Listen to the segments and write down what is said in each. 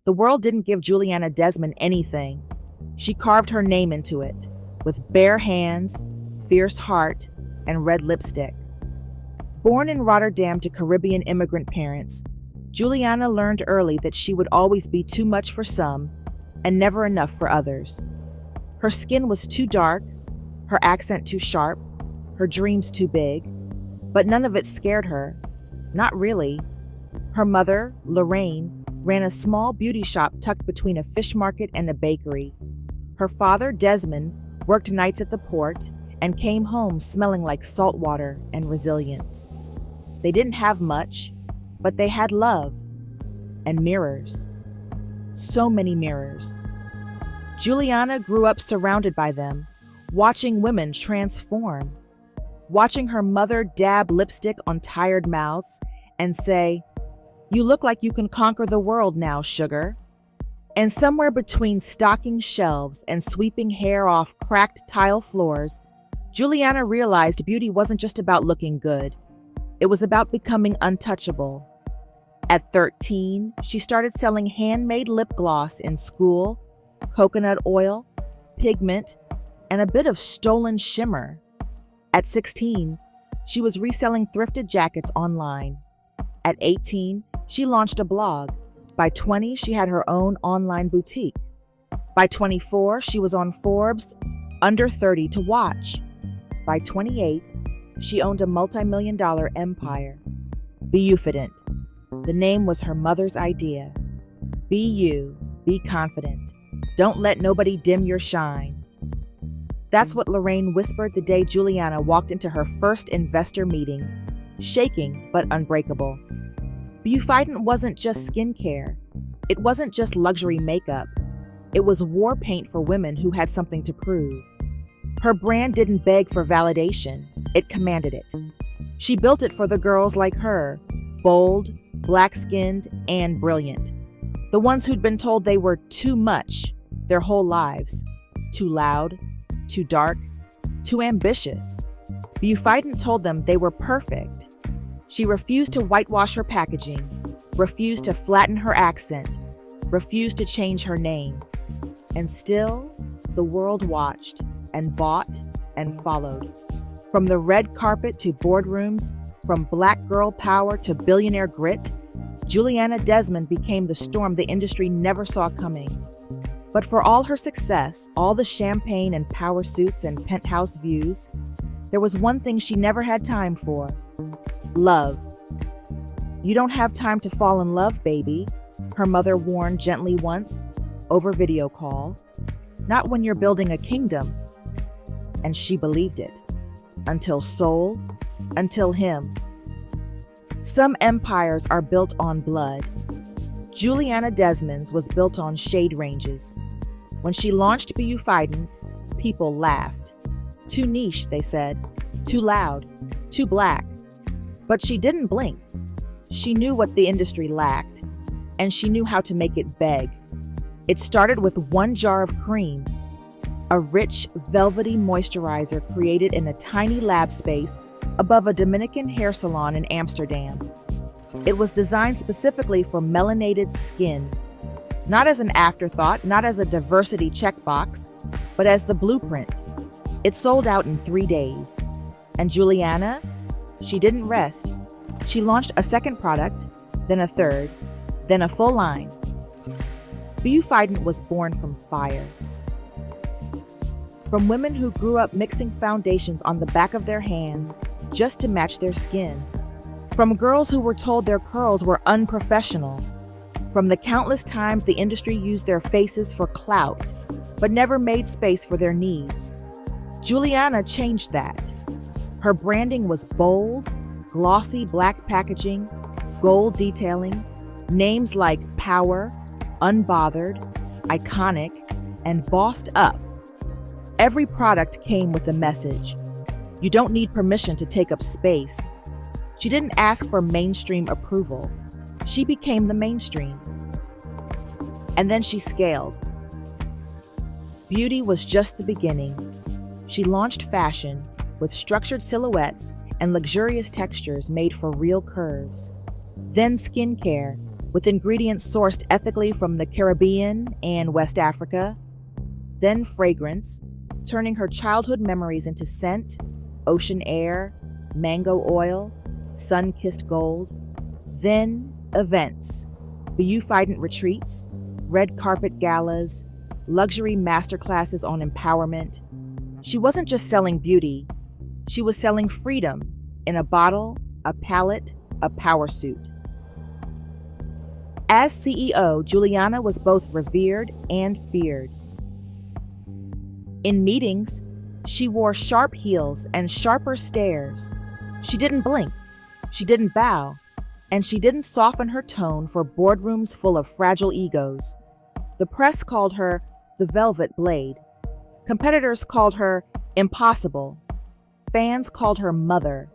The world didn't give Juliana Desmond anything. She carved her name into it, with bare hands, fierce heart, and red lipstick. Born in Rotterdam to Caribbean immigrant parents, Juliana learned early that she would always be too much for some and never enough for others. Her skin was too dark, her accent too sharp, her dreams too big, but none of it scared her. Not really. Her mother, Lorraine, ran a small beauty shop tucked between a fish market and a bakery. Her father, Desmond, worked nights at the port and came home smelling like salt water and resilience. They didn't have much, but they had love and mirrors. So many mirrors. Juliana grew up surrounded by them, watching women transform, watching her mother dab lipstick on tired mouths and say, "You look like you can conquer the world now, sugar." And somewhere between stocking shelves and sweeping hair off cracked tile floors, Juliana realized beauty wasn't just about looking good. It was about becoming untouchable. At 13, she started selling handmade lip gloss in school, coconut oil, pigment, and a bit of stolen shimmer. At 16, she was reselling thrifted jackets online. At 18, she launched a blog. By 20, she had her own online boutique. By 24, she was on Forbes' Under 30 to Watch. By 28, she owned a multi-million-dollar empire. Beaufident. The name was her mother's idea. Be you, be confident. Don't let nobody dim your shine. That's what Lorraine whispered the day Juliana walked into her first investor meeting, shaking but unbreakable. Beaufident wasn't just skincare. It wasn't just luxury makeup. It was war paint for women who had something to prove. Her brand didn't beg for validation. It commanded it. She built it for the girls like her, bold, black-skinned, and brilliant. The ones who'd been told they were too much their whole lives. Too loud, too dark, too ambitious. Beaufident told them they were perfect. She refused to whitewash her packaging, refused to flatten her accent, refused to change her name. And still, the world watched and bought and followed. From the red carpet to boardrooms, from black girl power to billionaire grit, Juliana Desmond became the storm the industry never saw coming. But for all her success, all the champagne and power suits and penthouse views, there was one thing she never had time for: love. "You don't have time to fall in love, baby," her mother warned gently once, over video call. "Not when you're building a kingdom." And she believed it. Until Seoul, until him. Some empires are built on blood. Juliana Desmond's was built on shade ranges. When she launched Beaufident, people laughed. Too niche, they said. Too loud. Too black. But she didn't blink. She knew what the industry lacked, and she knew how to make it beg. It started with one jar of cream, a rich, velvety moisturizer created in a tiny lab space above a Dominican hair salon in Amsterdam. It was designed specifically for melanated skin, not as an afterthought, not as a diversity checkbox, but as the blueprint. It sold out in 3 days. And Juliana, she didn't rest. She launched a second product, then a third, then a full line. Beaufident was born from fire. From women who grew up mixing foundations on the back of their hands just to match their skin. From girls who were told their curls were unprofessional. From the countless times the industry used their faces for clout, but never made space for their needs. Juliana changed that. Her branding was bold, glossy black packaging, gold detailing, names like Power, Unbothered, Iconic, and Bossed Up. Every product came with a message. You don't need permission to take up space. She didn't ask for mainstream approval. She became the mainstream. And then she scaled. Beauty was just the beginning. She launched fashion with structured silhouettes and luxurious textures made for real curves. Then skincare, with ingredients sourced ethically from the Caribbean and West Africa, then fragrance, turning her childhood memories into scent, ocean air, mango oil, sun-kissed gold, then events, beaufident retreats, red carpet galas, luxury masterclasses on empowerment. She wasn't just selling beauty, she was selling freedom in a bottle, a palette, a power suit. As CEO, Juliana was both revered and feared. In meetings, she wore sharp heels and sharper stares. She didn't blink, she didn't bow, and she didn't soften her tone for boardrooms full of fragile egos. The press called her the Velvet Blade. Competitors called her impossible. Fans called her mother.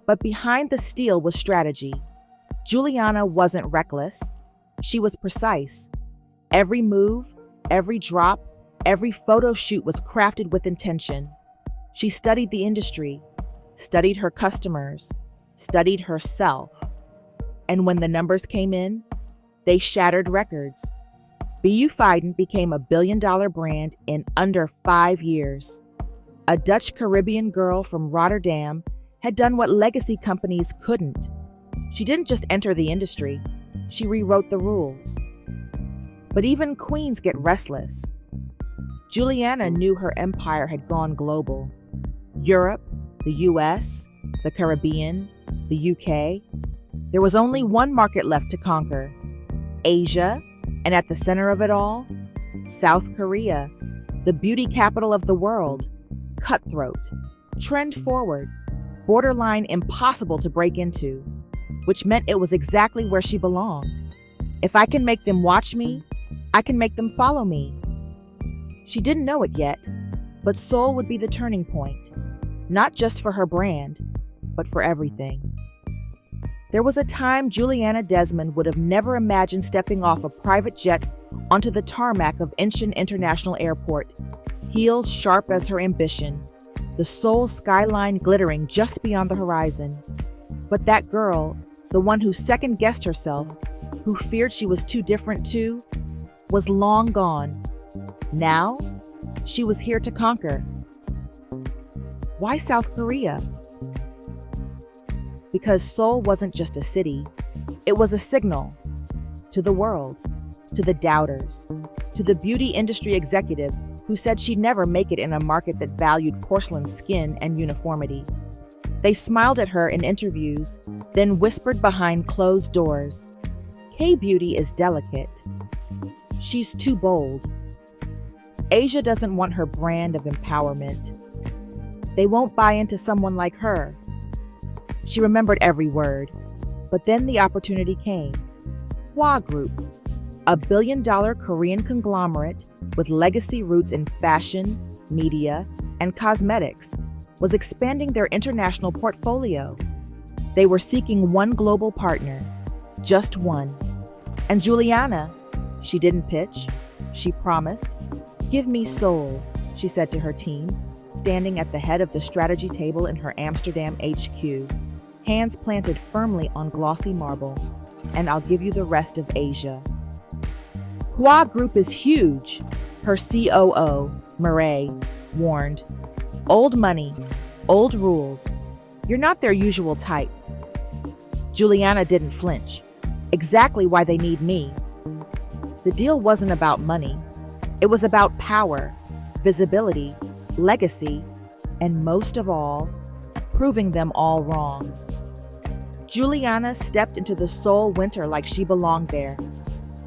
But behind the steel was strategy. Juliana wasn't reckless. She was precise. Every move, every drop, every photo shoot was crafted with intention. She studied the industry, studied her customers, studied herself. And when the numbers came in, they shattered records. Beaufident became a billion-dollar brand in under 5 years. A Dutch Caribbean girl from Rotterdam had done what legacy companies couldn't. She didn't just enter the industry, she rewrote the rules. But even queens get restless. Juliana knew her empire had gone global. Europe, the US, the Caribbean, the UK. There was only one market left to conquer: Asia, and at the center of it all, South Korea, the beauty capital of the world, cutthroat, trend forward, borderline impossible to break into, which meant it was exactly where she belonged. If I can make them watch me, I can make them follow me. She didn't know it yet, but Seoul would be the turning point, not just for her brand, but for everything. There was a time Juliana Desmond would have never imagined stepping off a private jet onto the tarmac of Incheon International Airport, heels sharp as her ambition, the Seoul skyline glittering just beyond the horizon. But that girl, the one who second-guessed herself, who feared she was too different too, was long gone. Now, she was here to conquer. Why South Korea? Because Seoul wasn't just a city, it was a signal to the world, to the doubters, to the beauty industry executives who said she'd never make it in a market that valued porcelain skin and uniformity. They smiled at her in interviews, then whispered behind closed doors, "K-beauty is delicate. She's too bold. Asia doesn't want her brand of empowerment. They won't buy into someone like her." She remembered every word, but then the opportunity came. Hwa Group, a billion-dollar Korean conglomerate with legacy roots in fashion, media, and cosmetics, was expanding their international portfolio. They were seeking one global partner, just one. And Juliana, she didn't pitch, she promised. "Give me Seoul," she said to her team, standing at the head of the strategy table in her Amsterdam HQ, hands planted firmly on glossy marble, "and I'll give you the rest of Asia." Hwa Group is huge, her COO, Murray, warned. "Old money, old rules. You're not their usual type." Juliana didn't flinch. "Exactly why they need me." The deal wasn't about money. It was about power, visibility, legacy, and most of all, proving them all wrong. Juliana stepped into the Seoul winter like she belonged there.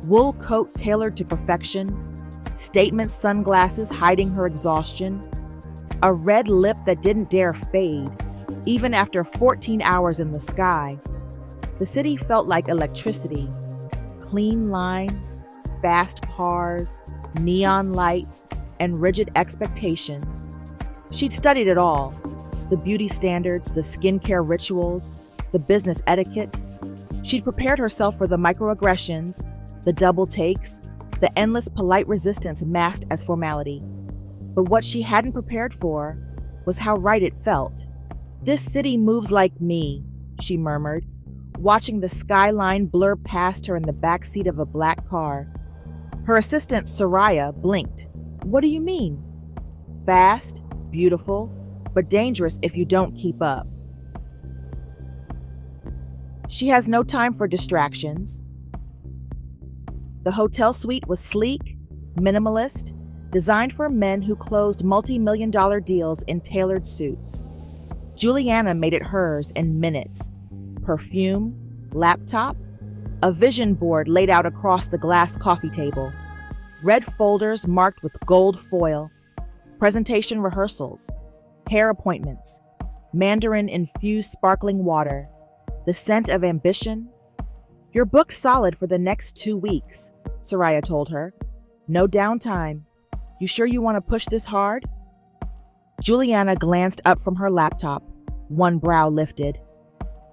Wool coat tailored to perfection, statement sunglasses hiding her exhaustion, a red lip that didn't dare fade, even after 14 hours in the sky. The city felt like electricity. Clean lines, fast cars, neon lights, and rigid expectations. She'd studied it all: the beauty standards, the skincare rituals, the business etiquette. She'd prepared herself for the microaggressions, the double takes, the endless polite resistance masked as formality. But what she hadn't prepared for was how right it felt. "This city moves like me," she murmured, watching the skyline blur past her in the backseat of a black car. Her assistant, Soraya, blinked. What do you mean? Fast, beautiful, but dangerous if you don't keep up. She has no time for distractions. The hotel suite was sleek, minimalist, designed for men who closed multi-million-dollar deals in tailored suits. Juliana made it hers in minutes. Perfume, laptop, a vision board laid out across the glass coffee table, red folders marked with gold foil, presentation rehearsals, hair appointments, Mandarin-infused sparkling water, the scent of ambition. You're booked solid for the next 2 weeks, Soraya told her. No downtime. You sure you want to push this hard? Juliana glanced up from her laptop, one brow lifted.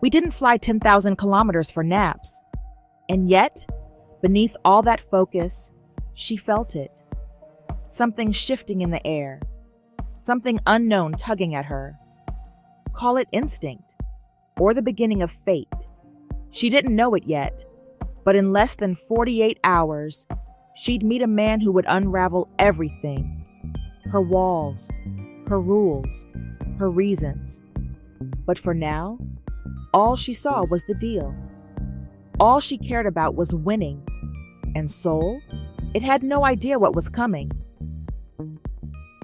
We didn't fly 10,000 kilometers for naps. And yet, beneath all that focus, she felt it. Something shifting in the air. Something unknown tugging at her. Call it instinct, or the beginning of fate. She didn't know it yet, but in less than 48 hours, she'd meet a man who would unravel everything. Her walls, her rules, her reasons. But for now, all she saw was the deal. All she cared about was winning. And Seoul? It had no idea what was coming.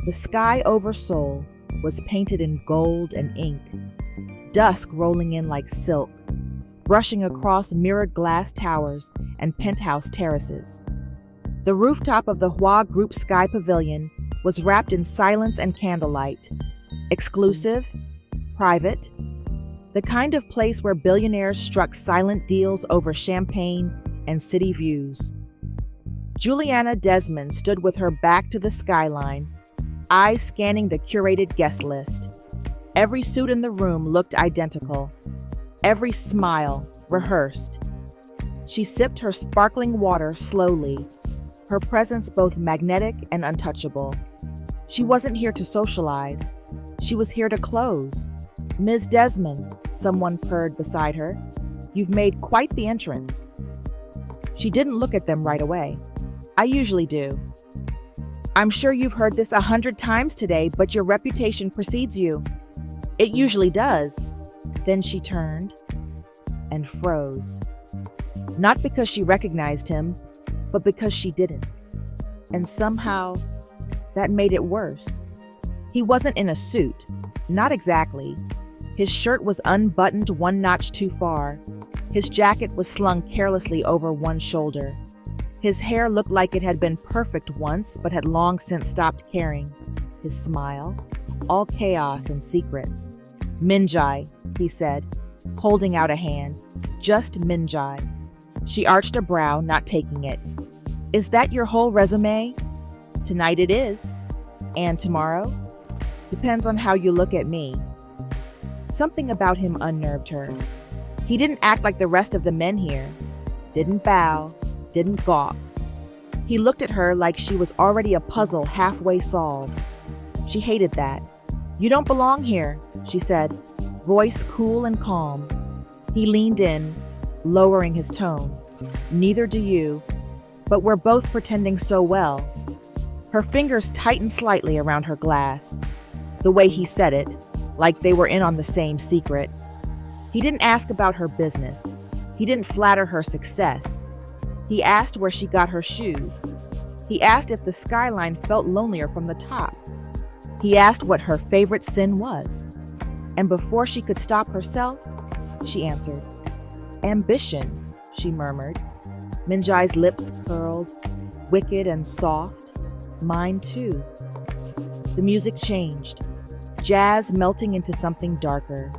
The sky over Seoul was painted in gold and ink, dusk rolling in like silk, brushing across mirrored glass towers and penthouse terraces. The rooftop of the Hua Group Sky Pavilion was wrapped in silence and candlelight. Exclusive, private, the kind of place where billionaires struck silent deals over champagne and city views. Juliana Desmond stood with her back to the skyline, eyes scanning the curated guest list. Every suit in the room looked identical. Every smile rehearsed. She sipped her sparkling water slowly, her presence both magnetic and untouchable. She wasn't here to socialize. She was here to close. Ms. Desmond, someone purred beside her. You've made quite the entrance. She didn't look at them right away. I usually do. I'm sure you've heard this 100 times today, but your reputation precedes you. It usually does. Then she turned and froze. Not because she recognized him, but because she didn't. And somehow, that made it worse. He wasn't in a suit. Not exactly. His shirt was unbuttoned one notch too far. His jacket was slung carelessly over one shoulder. His hair looked like it had been perfect once, but had long since stopped caring. His smile, all chaos and secrets. Minjai, he said, holding out a hand. Just Minjai. She arched a brow, not taking it. Is that your whole resume? Tonight it is. And tomorrow? Depends on how you look at me. Something about him unnerved her. He didn't act like the rest of the men here. Didn't bow, didn't gawk. He looked at her like she was already a puzzle halfway solved. She hated that. You don't belong here, she said, voice cool and calm. He leaned in, lowering his tone. Neither do you, but we're both pretending so well. Her fingers tightened slightly around her glass. The way he said it, like they were in on the same secret. He didn't ask about her business. He didn't flatter her success. He asked where she got her shoes. He asked if the skyline felt lonelier from the top. He asked what her favorite sin was. And before she could stop herself, she answered. Ambition, she murmured. Minjai's lips curled, wicked and soft. Mine too. The music changed, jazz melting into something darker.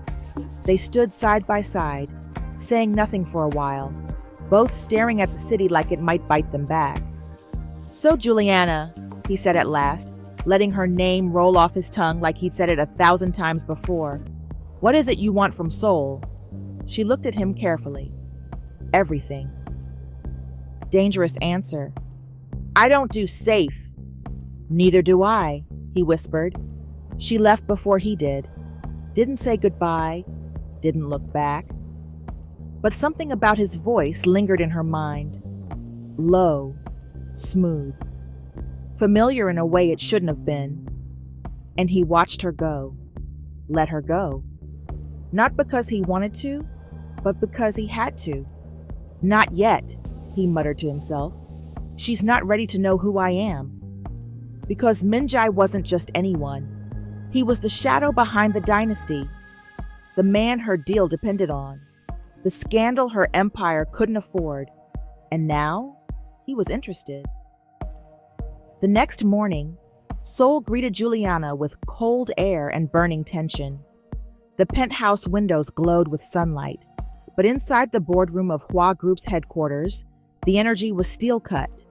They stood side by side, saying nothing for a while, both staring at the city like it might bite them back. So Juliana, he said at last, letting her name roll off his tongue like he'd said it 1,000 times before. What is it you want from Seoul? She looked at him carefully. Everything. Dangerous answer. I don't do safe. Neither do I, he whispered. She left before he did. Didn't say goodbye, didn't look back. but something about his voice lingered in her mind. Low, smooth, familiar in a way it shouldn't have been. And he watched her go, let her go. Not because he wanted to, but because he had to. Not yet, he muttered to himself. She's not ready to know who I am. Because Min-jae wasn't just anyone. He was the shadow behind the dynasty, the man her deal depended on, the scandal her empire couldn't afford. And now, he was interested. The next morning, Seoul greeted Juliana with cold air and burning tension. The penthouse windows glowed with sunlight, but inside the boardroom of Hua Group's headquarters, the energy was steel-cut.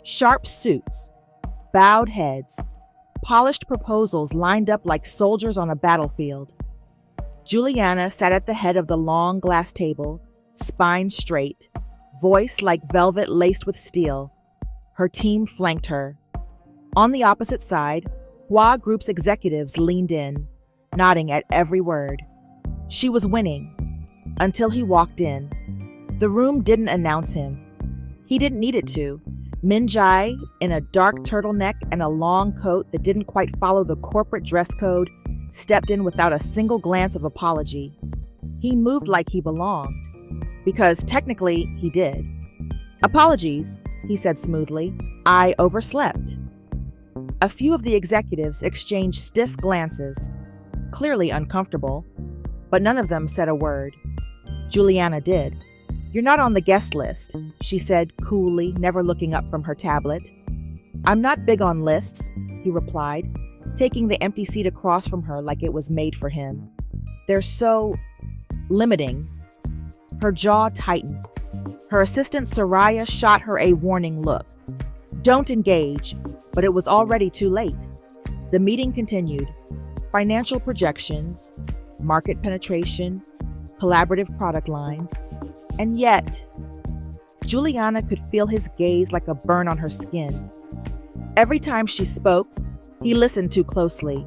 Sharp suits, bowed heads, polished proposals lined up like soldiers on a battlefield. Juliana sat at the head of the long glass table, spine straight, voice like velvet laced with steel. Her team flanked her. On the opposite side, Hua Group's executives leaned in, nodding at every word. She was winning, until he walked in. The room didn't announce him. He didn't need it to. Min-jae, in a dark turtleneck and a long coat that didn't quite follow the corporate dress code, stepped in without a single glance of apology. He moved like he belonged, because technically he did. Apologies, he said smoothly. I overslept. A few of the executives exchanged stiff glances, clearly uncomfortable, but none of them said a word. Juliana did. You're not on the guest list, she said coolly, never looking up from her tablet. I'm not big on lists, he replied, taking the empty seat across from her like it was made for him. They're so limiting. Her jaw tightened. Her assistant Soraya shot her a warning look. Don't engage, but it was already too late. The meeting continued. Financial projections, market penetration, collaborative product lines, and yet, Juliana could feel his gaze like a burn on her skin. Every time she spoke, he listened too closely.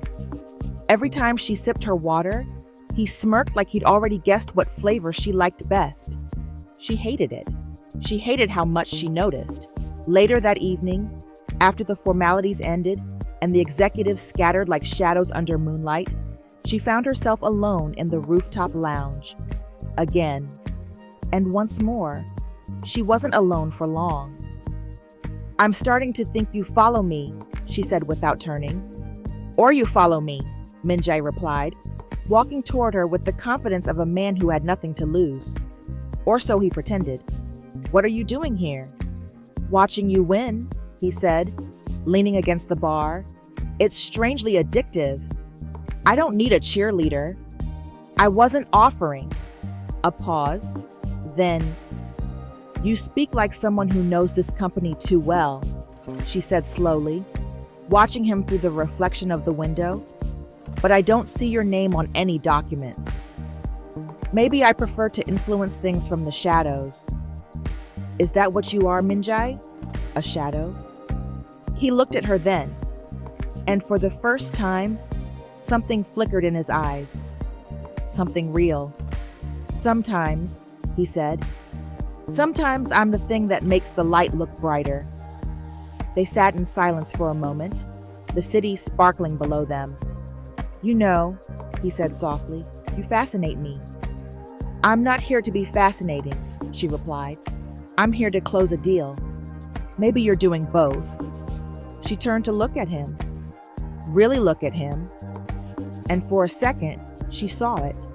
Every time she sipped her water, he smirked like he'd already guessed what flavor she liked best. She hated it. She hated how much she noticed. Later that evening, after the formalities ended and the executives scattered like shadows under moonlight, she found herself alone in the rooftop lounge. Again. And once more, she wasn't alone for long. I'm starting to think you follow me, she said without turning. Or you follow me, Min-jae replied, walking toward her with the confidence of a man who had nothing to lose. Or so he pretended. What are you doing here? Watching you win, he said, leaning against the bar. It's strangely addictive. I don't need a cheerleader. I wasn't offering. A pause. Then, you speak like someone who knows this company too well, she said slowly, watching him through the reflection of the window. But I don't see your name on any documents. Maybe I prefer to influence things from the shadows. Is that what you are, Min-jae? A shadow? He looked at her then, and for the first time, something flickered in his eyes. Something real. Sometimes, he said, sometimes I'm the thing that makes the light look brighter. They sat in silence for a moment, the city sparkling below them. You know, he said softly, you fascinate me. I'm not here to be fascinating, she replied. I'm here to close a deal. Maybe you're doing both. She turned to look at him, really look at him, and for a second, she saw it.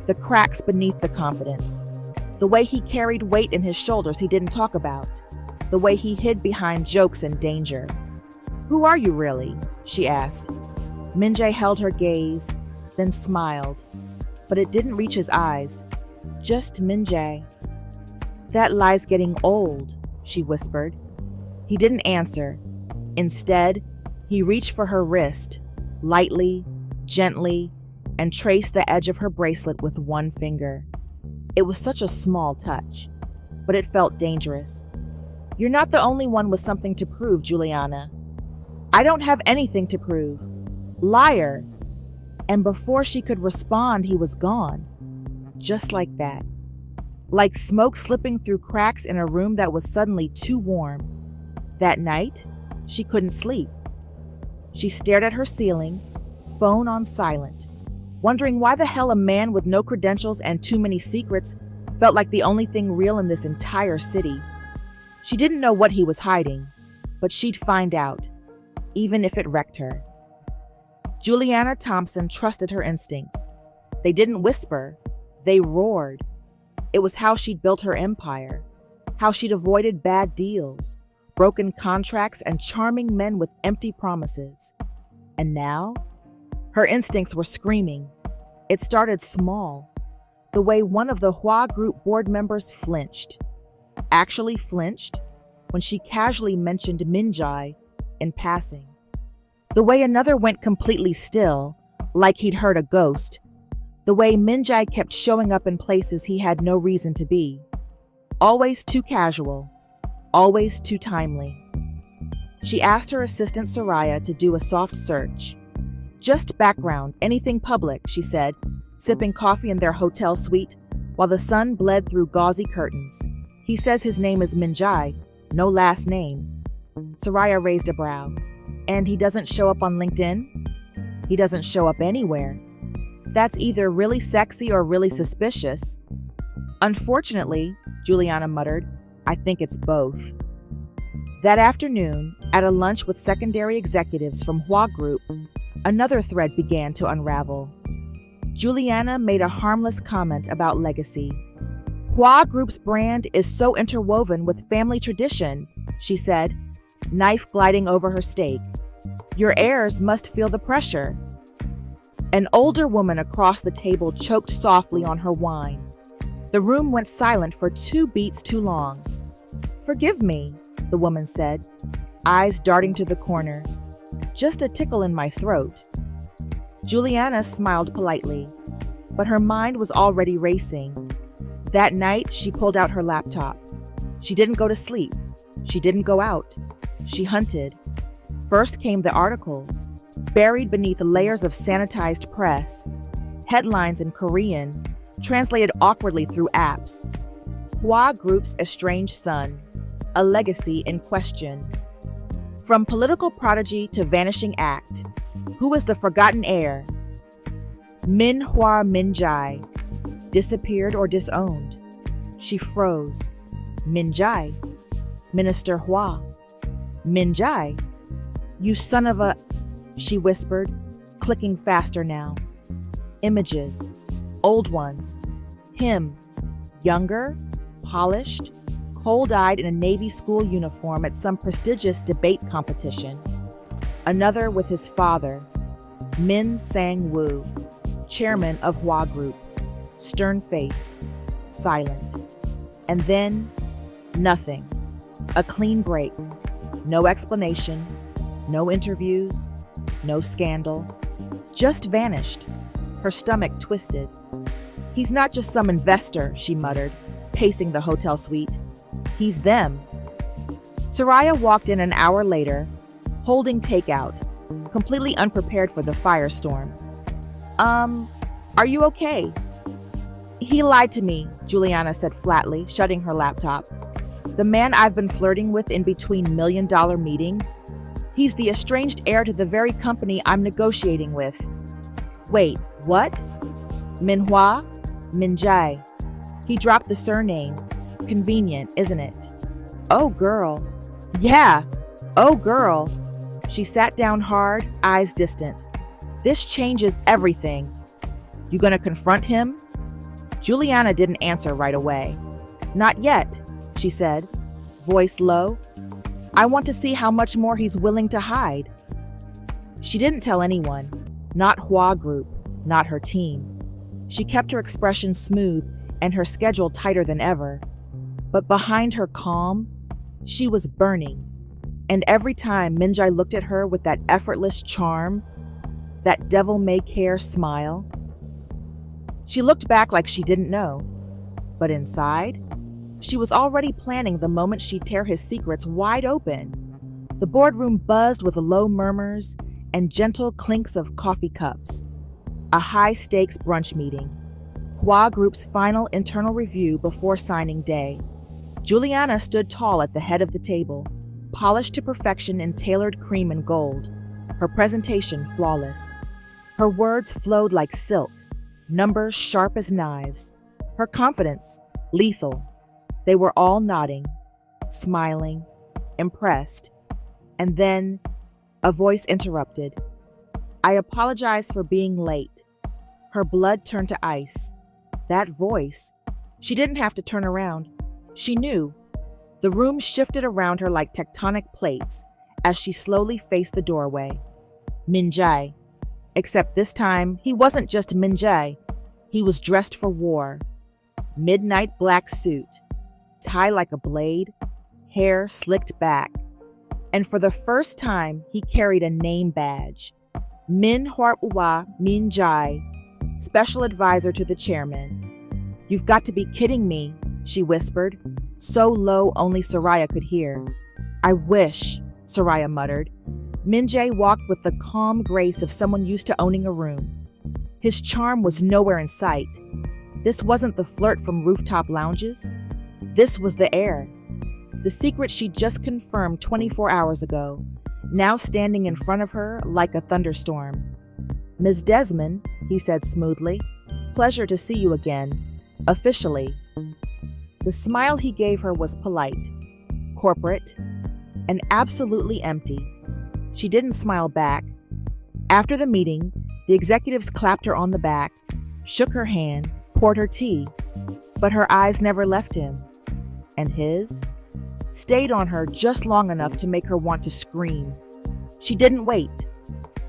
The cracks beneath the confidence, the way he carried weight in his shoulders he didn't talk about, the way he hid behind jokes and danger. Who are you really? She asked. Min-jae held her gaze, then smiled, but it didn't reach his eyes. Just Min-jae. That lie's getting old, she whispered. He didn't answer. Instead, he reached for her wrist, lightly, gently, and traced the edge of her bracelet with one finger. It was such a small touch, but it felt dangerous. You're not the only one with something to prove, Juliana. I don't have anything to prove. Liar. And before she could respond, he was gone. Just like that. like smoke slipping through cracks in a room that was suddenly too warm. That night, she couldn't sleep. She stared at her ceiling, phone on silent, wondering why the hell a man with no credentials and too many secrets felt like the only thing real in this entire city. She didn't know what he was hiding, but she'd find out, even if it wrecked her. Juliana Thompson trusted her instincts. They didn't whisper, they roared. It was how she'd built her empire, how she'd avoided bad deals, broken contracts, and charming men with empty promises. And now, her instincts were screaming. It started small, the way one of the Hua Group board members flinched. Actually flinched when she casually mentioned Minjai in passing. The way another went completely still, like he'd heard a ghost. The way Minjai kept showing up in places he had no reason to be. Always too casual, always too timely. She asked her assistant Soraya to do a soft search. Just background, anything public, she said, sipping coffee in their hotel suite while the sun bled through gauzy curtains. He says his name is Minjai, no last name. Soraya raised a brow. And he doesn't show up on LinkedIn? He doesn't show up anywhere. That's either really sexy or really suspicious. Unfortunately, Juliana muttered, I think it's both. That afternoon, at a lunch with secondary executives from Hua Group, another thread began to unravel. Juliana made a harmless comment about legacy. Hua Group's brand is so interwoven with family tradition, she said, knife gliding over her steak. Your heirs must feel the pressure. An older woman across the table choked softly on her wine. The room went silent for 2 beats too long. Forgive me, the woman said, eyes darting to the corner. Just a tickle in my throat. Juliana smiled politely, but her mind was already racing. That night, she pulled out her laptop. She didn't go to sleep. She didn't go out. She hunted. First came the articles, buried beneath layers of sanitized press, headlines in Korean, translated awkwardly through apps. Hua Group's estranged son, a legacy in question. From political prodigy to vanishing act, who is the forgotten heir? Min Hua Minjai, disappeared or disowned. She froze. Minjai, Minister Hua. Minjai, you son of a... She whispered, clicking faster now. Images, old ones. Him, younger, polished, cold-eyed in a Navy school uniform at some prestigious debate competition. Another with his father, Min Sang-woo, chairman of Hua Group, stern-faced, silent. And then, nothing. A clean break. No explanation, no interviews, no scandal. Just vanished. Her stomach twisted. He's not just some investor, she muttered, pacing the hotel suite. He's them. Soraya walked in an hour later, holding takeout, completely unprepared for the firestorm. Are you okay? He lied to me, Juliana said flatly, shutting her laptop. The man I've been flirting with in between million-dollar meetings, he's the estranged heir to the very company I'm negotiating with. Wait, what? Minhua? Minjai. He dropped the surname. Convenient, isn't it? Oh, girl. Yeah. Oh, girl. She sat down hard, eyes distant. This changes everything. You gonna confront him? Juliana didn't answer right away. Not yet, she said, voice low. I want to see how much more he's willing to hide. She didn't tell anyone, not Hua Group, not her team. She kept her expression smooth and her schedule tighter than ever. But behind her calm, she was burning. And every time Minjai looked at her with that effortless charm, that devil-may-care smile, she looked back like she didn't know. But inside, she was already planning the moment she'd tear his secrets wide open. The boardroom buzzed with low murmurs and gentle clinks of coffee cups. A high-stakes brunch meeting. Hua Group's final internal review before signing day. Juliana stood tall at the head of the table, polished to perfection in tailored cream and gold, her presentation flawless. Her words flowed like silk, numbers sharp as knives, her confidence lethal. They were all nodding, smiling, impressed. And then a voice interrupted. "I apologize for being late." Her blood turned to ice. That voice. She didn't have to turn around. She knew. The room shifted around her like tectonic plates as she slowly faced the doorway. Min Jae. Except this time, he wasn't just Min Jae. He was dressed for war. Midnight black suit, tie like a blade, hair slicked back. And for the first time, he carried a name badge. Min Hwa Min Jae, special advisor to the chairman. "You've got to be kidding me," she whispered, so low only Soraya could hear. "I wish," Soraya muttered. Min Jae walked with the calm grace of someone used to owning a room. His charm was nowhere in sight. This wasn't the flirt from rooftop lounges. This was the air. The secret she'd just confirmed 24 hours ago, now standing in front of her like a thunderstorm. "Ms. Desmond," he said smoothly, "pleasure to see you again. Officially." The smile he gave her was polite, corporate, and absolutely empty. She didn't smile back. After the meeting, the executives clapped her on the back, shook her hand, poured her tea, but her eyes never left him. And his stayed on her just long enough to make her want to scream. She didn't wait.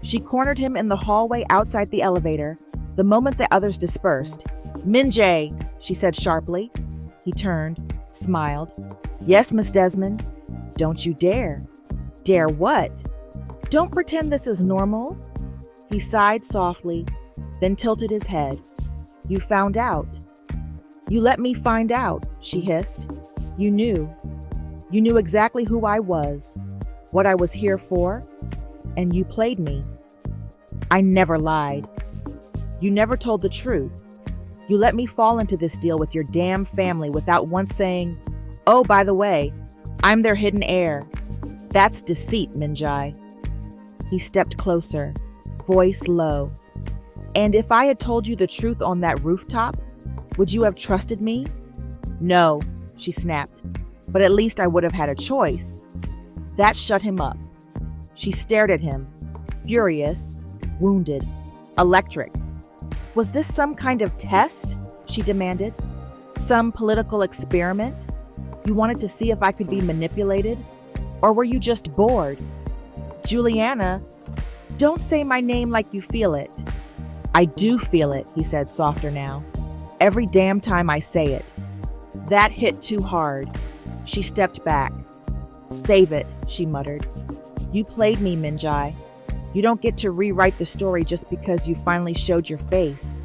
She cornered him in the hallway outside the elevator the moment the others dispersed. "Min Jae," she said sharply. He turned, smiled. "Yes, Miss Desmond." "Don't you dare." "Dare what?" "Don't pretend this is normal." He sighed softly, then tilted his head. "You found out." "You let me find out," she hissed. "You knew. You knew exactly who I was, what I was here for, and you played me." "I never lied." "You never told the truth. You let me fall into this deal with your damn family without once saying, 'Oh, by the way, I'm their hidden heir.' That's deceit, Min Jae." He stepped closer, voice low. "And if I had told you the truth on that rooftop, would you have trusted me?" "No," she snapped. "But at least I would have had a choice." That shut him up. She stared at him, furious, wounded, electric. "Was this some kind of test?" she demanded. "Some political experiment? You wanted to see if I could be manipulated? Or were you just bored?" "Juliana, don't say my name like you feel it." "I do feel it," he said softer now. "Every damn time I say it." That hit too hard. She stepped back. "Save it," she muttered. "You played me, Min Jae. You don't get to rewrite the story just because you finally showed your face.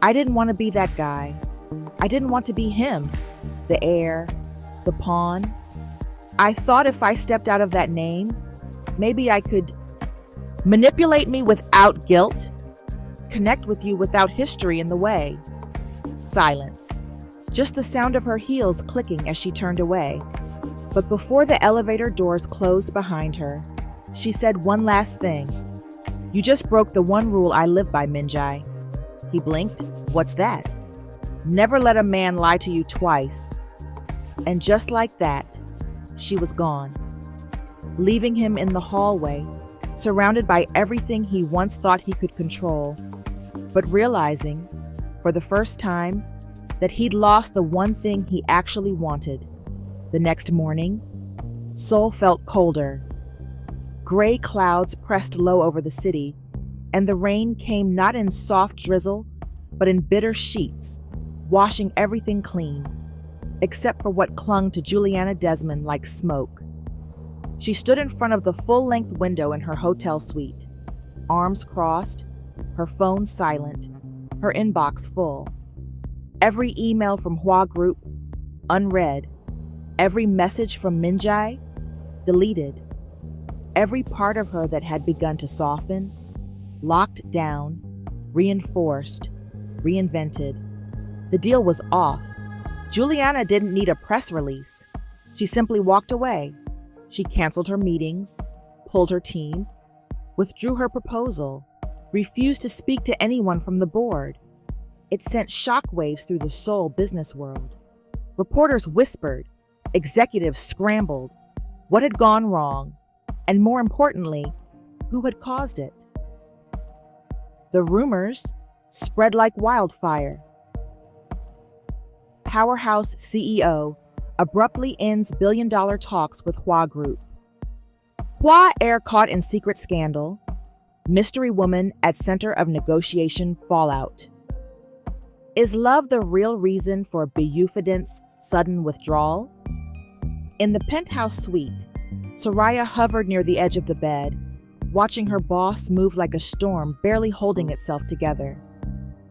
I didn't want to be that guy. I didn't want to be him, the heir, the pawn. I thought if I stepped out of that name, maybe I could manipulate me without guilt, connect with you without history in the way." Silence. Just the sound of her heels clicking as she turned away. But before the elevator doors closed behind her, she said one last thing. "You just broke the one rule I live by, Min Jae." He blinked. "What's that?" "Never let a man lie to you twice." And just like that, she was gone, leaving him in the hallway, surrounded by everything he once thought he could control, but realizing, for the first time, that he'd lost the one thing he actually wanted. The next morning, Seoul felt colder. Gray clouds pressed low over the city, and the rain came not in soft drizzle, but in bitter sheets, washing everything clean, except for what clung to Juliana Desmond like smoke. She stood in front of the full-length window in her hotel suite, arms crossed, her phone silent, her inbox full. Every email from Hua Group, unread. Every message from Min Jae, deleted. Every part of her that had begun to soften, locked down, reinforced, reinvented. The deal was off. Juliana didn't need a press release. She simply walked away. She canceled her meetings, pulled her team, withdrew her proposal, refused to speak to anyone from the board. It sent shockwaves through the Seoul business world. Reporters whispered, executives scrambled. What had gone wrong? And more importantly, who had caused it? The rumors spread like wildfire. Powerhouse CEO abruptly ends billion-dollar talks with Hua Group. Hua heir caught in secret scandal. Mystery woman at center of negotiation fallout. Is love the real reason for Beufident's sudden withdrawal? In the penthouse suite, Soraya hovered near the edge of the bed, watching her boss move like a storm, barely holding itself together.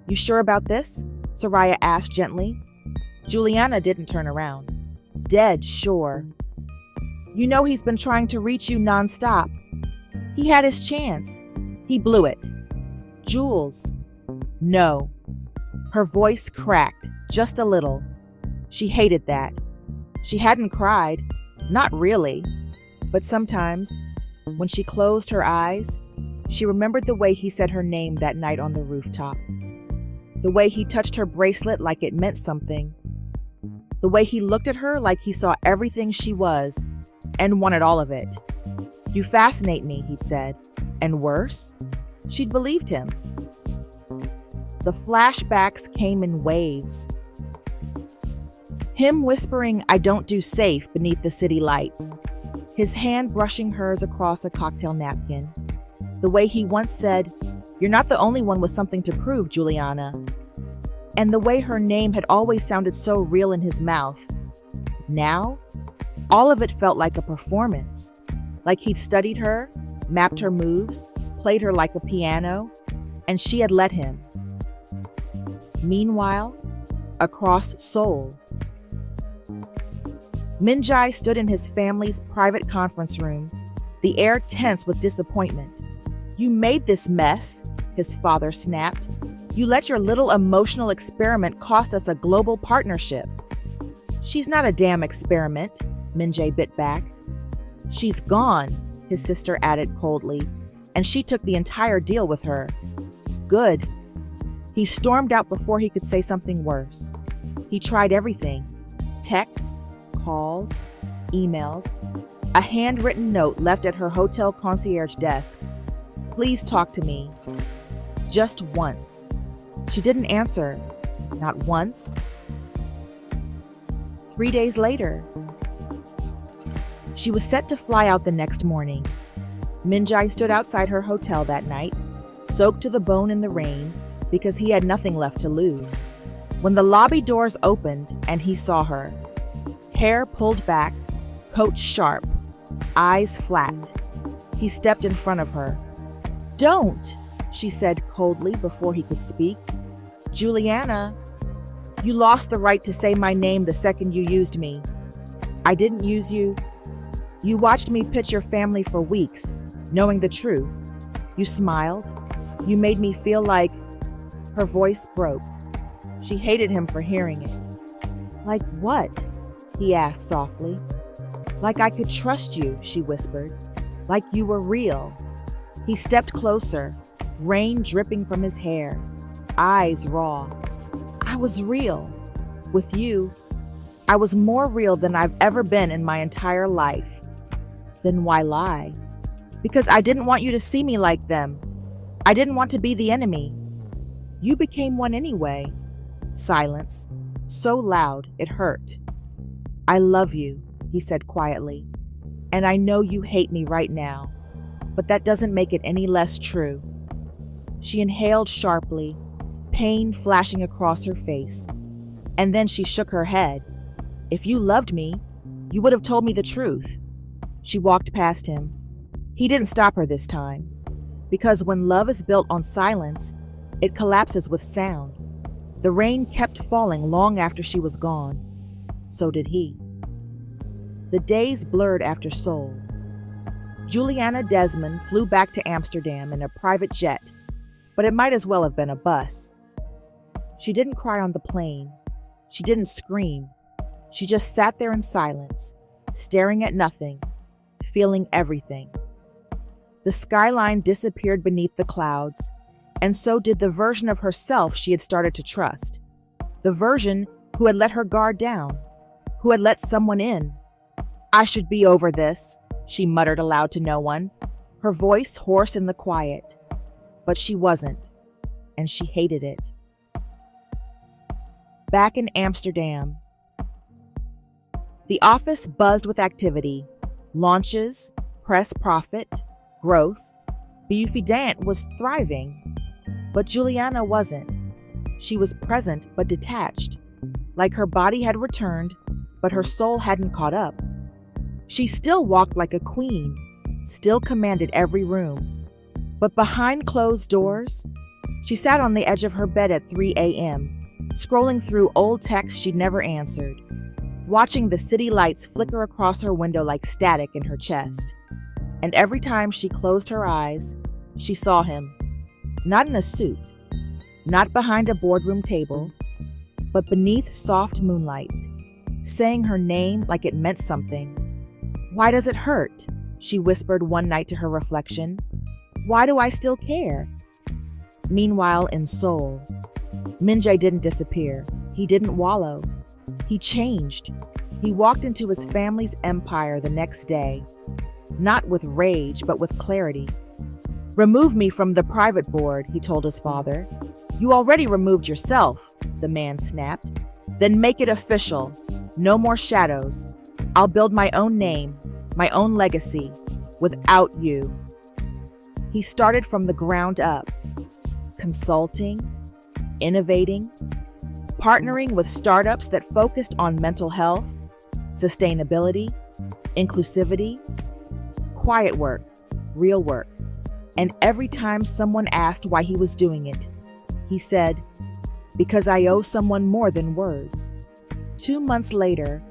You sure about this? Soraya asked gently. Juliana didn't turn around. Dead sure. You know he's been trying to reach you nonstop. He had his chance. He blew it. Jules. No. Her voice cracked, just a little. She hated that. She hadn't cried. Not really. But sometimes, when she closed her eyes, she remembered the way he said her name that night on the rooftop. The way he touched her bracelet like it meant something. The way he looked at her like he saw everything she was and wanted all of it. You fascinate me, he'd said. And worse, she'd believed him. The flashbacks came in waves. Him whispering, I don't do safe beneath the city lights. His hand brushing hers across a cocktail napkin. The way he once said, you're not the only one with something to prove, Juliana. And the way her name had always sounded so real in his mouth. Now, all of it felt like a performance. Like he'd studied her, mapped her moves, played her like a piano, and she had let him. Meanwhile, across Seoul, Minjae stood in his family's private conference room, the air tense with disappointment. You made this mess, his father snapped. You let your little emotional experiment cost us a global partnership. She's not a damn experiment, Minjae bit back. She's gone, his sister added coldly, and she took the entire deal with her. Good. He stormed out before he could say something worse. He tried everything. Texts, calls, emails, a handwritten note left at her hotel concierge desk. Please talk to me. Just once. She didn't answer. Not once. 3 days later, she was set to fly out the next morning. Minjae stood outside her hotel that night, soaked to the bone in the rain, because he had nothing left to lose. When the lobby doors opened and he saw her, hair pulled back, coat sharp, eyes flat, he stepped in front of her. Don't, she said coldly before he could speak. Juliana, you lost the right to say my name the second you used me. I didn't use you. You watched me pitch your family for weeks, knowing the truth. You smiled. You made me feel like... Her voice broke. She hated him for hearing it. Like what? He asked softly. Like I could trust you, she whispered. Like you were real. He stepped closer, rain dripping from his hair, eyes raw. I was real. With you, I was more real than I've ever been in my entire life. Then why lie? Because I didn't want you to see me like them. I didn't want to be the enemy. You became one anyway. Silence, so loud it hurt. I love you, he said quietly, and I know you hate me right now, but that doesn't make it any less true. She inhaled sharply, pain flashing across her face, and then she shook her head. If you loved me, you would have told me the truth. She walked past him. He didn't stop her this time, because when love is built on silence, it collapses with sound. The rain kept falling long after she was gone. So did he. The days blurred after Seoul. Juliana Desmond flew back to Amsterdam in a private jet, but it might as well have been a bus. She didn't cry on the plane. She didn't scream. She just sat there in silence, staring at nothing, feeling everything. The skyline disappeared beneath the clouds, and so did the version of herself she had started to trust. The version who had let her guard down, who had let someone in. "I should be over this," she muttered aloud to no one, her voice hoarse in the quiet. But she wasn't, and she hated it. Back in Amsterdam, the office buzzed with activity. Launches, press profit, growth. Beaufidant was thriving. But Juliana wasn't. She was present but detached, like her body had returned, but her soul hadn't caught up. She still walked like a queen, still commanded every room. But behind closed doors, she sat on the edge of her bed at 3 a.m., scrolling through old texts she'd never answered, watching the city lights flicker across her window like static in her chest. And every time she closed her eyes, she saw him, not in a suit, not behind a boardroom table, but beneath soft moonlight, saying her name like it meant something. "Why does it hurt?" she whispered one night to her reflection. "Why do I still care?" Meanwhile, in Seoul, Min-jae didn't disappear. He didn't wallow. He changed. He walked into his family's empire the next day, not with rage, but with clarity. "Remove me from the private board," he told his father. "You already removed yourself," the man snapped. "Then make it official. No more shadows. I'll build my own name, my own legacy, without you." He started from the ground up, consulting, innovating, partnering with startups that focused on mental health, sustainability, inclusivity, quiet work, real work. And every time someone asked why he was doing it, he said, "Because I owe someone more than words." 2 months later,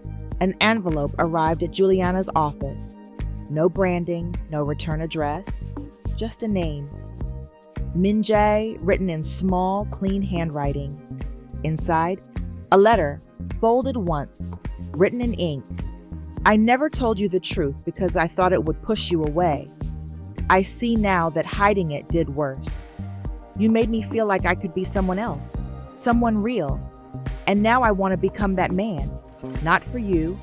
an envelope arrived at Juliana's office. No branding, no return address, just a name. Min-jae, written in small, clean handwriting. Inside, a letter, folded once, written in ink. "I never told you the truth because I thought it would push you away. I see now that hiding it did worse. You made me feel like I could be someone else, someone real. And now I want to become that man. Not for you,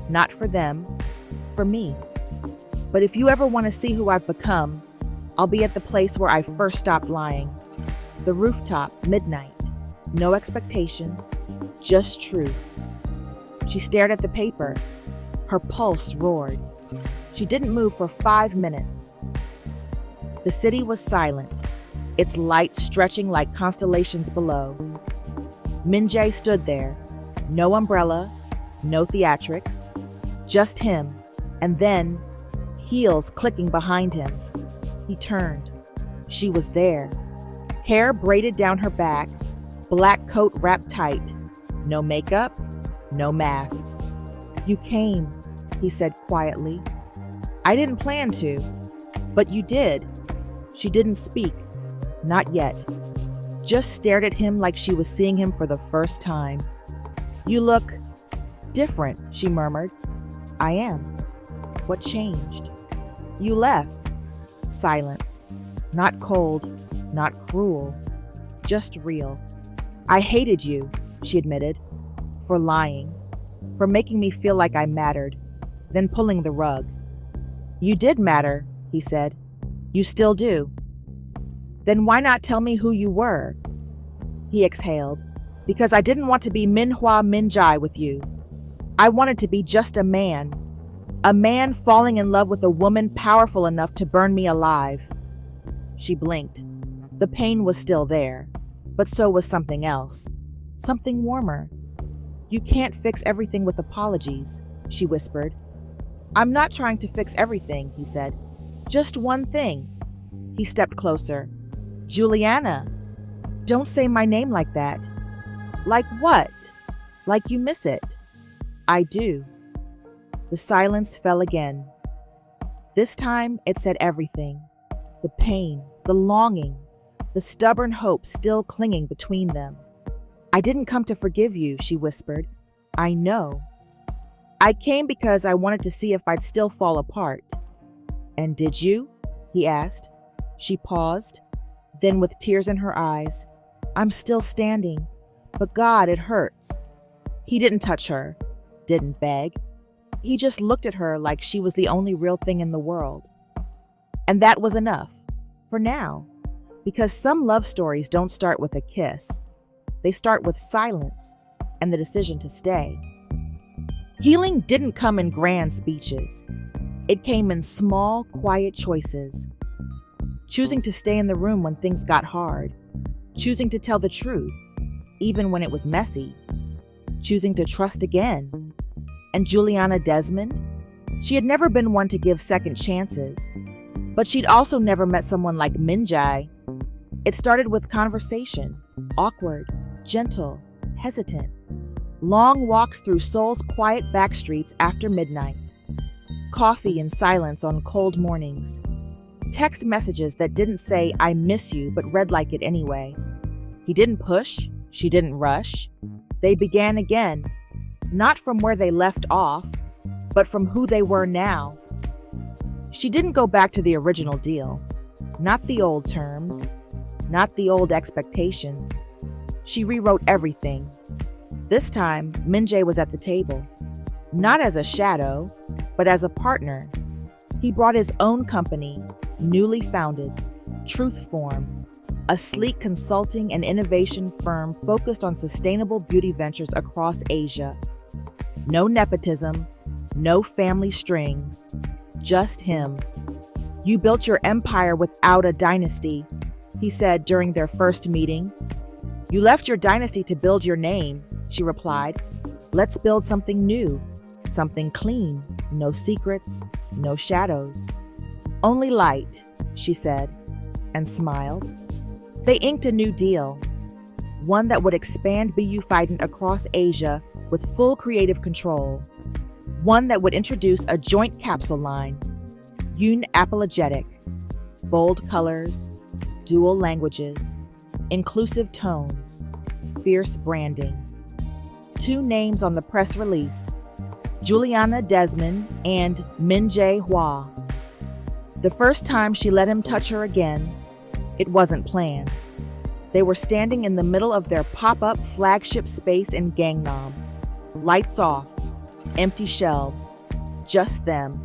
not for them, for me. But if you ever want to see who I've become, I'll be at the place where I first stopped lying. The rooftop, midnight. No expectations, just truth." She stared at the paper. Her pulse roared. She didn't move for 5 minutes. The city was silent, its lights stretching like constellations below. Min-jae stood there. No umbrella, no theatrics, just him, and then heels clicking behind him. He turned. She was there. Hair braided down her back, black coat wrapped tight. No makeup, no mask. "You came," he said quietly. "I didn't plan to, but you did." She didn't speak, not yet. Just stared at him like she was seeing him for the first time. "You look different," she murmured. "I am. What changed?" "You left." Silence. Not cold, not cruel, just real. "I hated you," she admitted, "for lying, for making me feel like I mattered, then pulling the rug." "You did matter," he said. "You still do." "Then why not tell me who you were?" He exhaled. "Because I didn't want to be Minhwa Min-jae with you. I wanted to be just a man falling in love with a woman powerful enough to burn me alive." She blinked. The pain was still there, but so was something else, something warmer. "You can't fix everything with apologies," she whispered. "I'm not trying to fix everything," he said. "Just one thing." He stepped closer. "Juliana, don't say my name like that." "Like what?" "Like you miss it." "I do." The silence fell again. This time it said everything. The pain, the longing, the stubborn hope still clinging between them. I didn't come to forgive you, she whispered. I know. I came because I wanted to see if I'd still fall apart. And did you? He asked. She paused, then with tears in her eyes, I'm still standing, but God, it hurts. He didn't touch her, didn't beg. He just looked at her like she was the only real thing in the world. And that was enough, for now, because some love stories don't start with a kiss. They start with silence and the decision to stay. Healing didn't come in grand speeches. It came in small, quiet choices. Choosing to stay in the room when things got hard. Choosing to tell the truth, even when it was messy. Choosing to trust again. And Juliana Desmond? She had never been one to give second chances. But she'd also never met someone like Minjae. It started with conversation, awkward, gentle, hesitant. Long walks through Seoul's quiet back streets after midnight. Coffee in silence on cold mornings. Text messages that didn't say, I miss you, but read like it anyway. He didn't push. She didn't rush. They began again, not from where they left off, but from who they were now. She didn't go back to the original deal. Not the old terms. Not the old expectations. She rewrote everything. This time, Minjae was at the table. Not as a shadow, but as a partner. He brought his own company, newly founded, Truthform, a sleek consulting and innovation firm focused on sustainable beauty ventures across Asia. No nepotism, no family strings, just him. You built your empire without a dynasty, he said during their first meeting. You left your dynasty to build your name, she replied. Let's build something new, something clean, no secrets, no shadows. Only light, she said, and smiled. They inked a new deal, one that would expand BU Fident across Asia with full creative control, one that would introduce a joint capsule line, unapologetic, bold colors, dual languages, inclusive tones, fierce branding. 2 names on the press release, Juliana Desmond and Minjae Hua. The first time she let him touch her again, it wasn't planned. They were standing in the middle of their pop-up flagship space in Gangnam. Lights off, empty shelves, just them.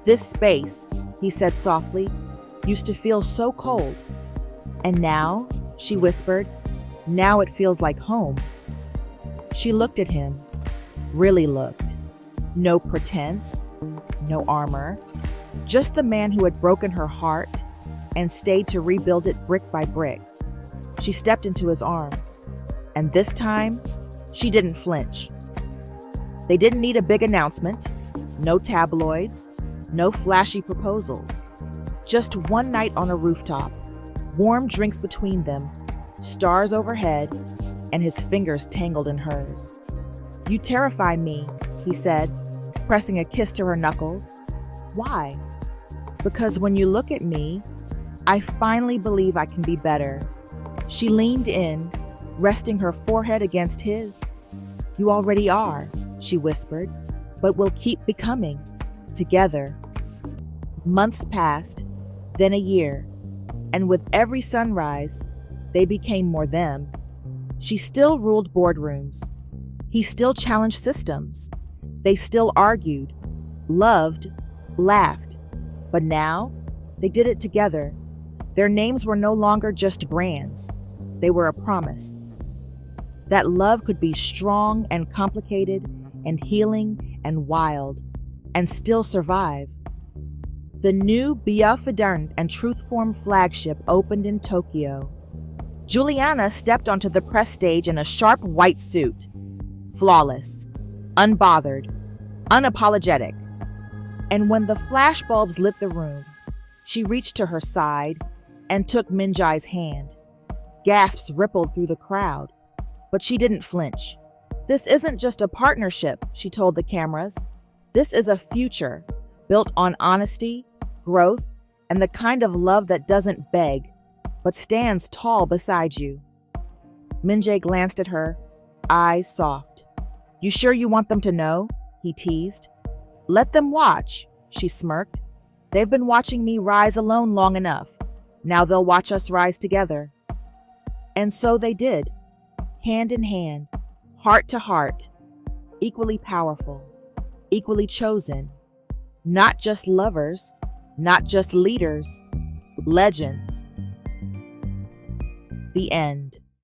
This space, he said softly, used to feel so cold. And now, she whispered, now it feels like home. She looked at him, really looked. No pretense, no armor, just the man who had broken her heart and stayed to rebuild it brick by brick. She stepped into his arms, and this time, she didn't flinch. They didn't need a big announcement, no tabloids, no flashy proposals. Just one night on a rooftop, warm drinks between them, stars overhead, and his fingers tangled in hers. You terrify me, he said, pressing a kiss to her knuckles. Why? Because when you look at me, I finally believe I can be better. She leaned in, resting her forehead against his. You already are, she whispered, but we'll keep becoming, together. Months passed, then a year, and with every sunrise, they became more them. She still ruled boardrooms. He still challenged systems. They still argued, loved, laughed. But now, they did it together. Their names were no longer just brands. They were a promise. That love could be strong and complicated and healing and wild and still survive. The new BU Fident and Truthform flagship opened in Tokyo. Juliana stepped onto the press stage in a sharp white suit. Flawless, unbothered, unapologetic. And when the flashbulbs lit the room, she reached to her side and took Minjae's hand. Gasps rippled through the crowd, but she didn't flinch. This isn't just a partnership, she told the cameras. This is a future built on honesty, growth, and the kind of love that doesn't beg, but stands tall beside you. Minjae glanced at her, eyes soft. You sure you want them to know? He teased. Let them watch, she smirked. They've been watching me rise alone long enough. Now they'll watch us rise together. And so they did, hand in hand, heart to heart, equally powerful, equally chosen. Not just lovers, not just leaders, legends. The end.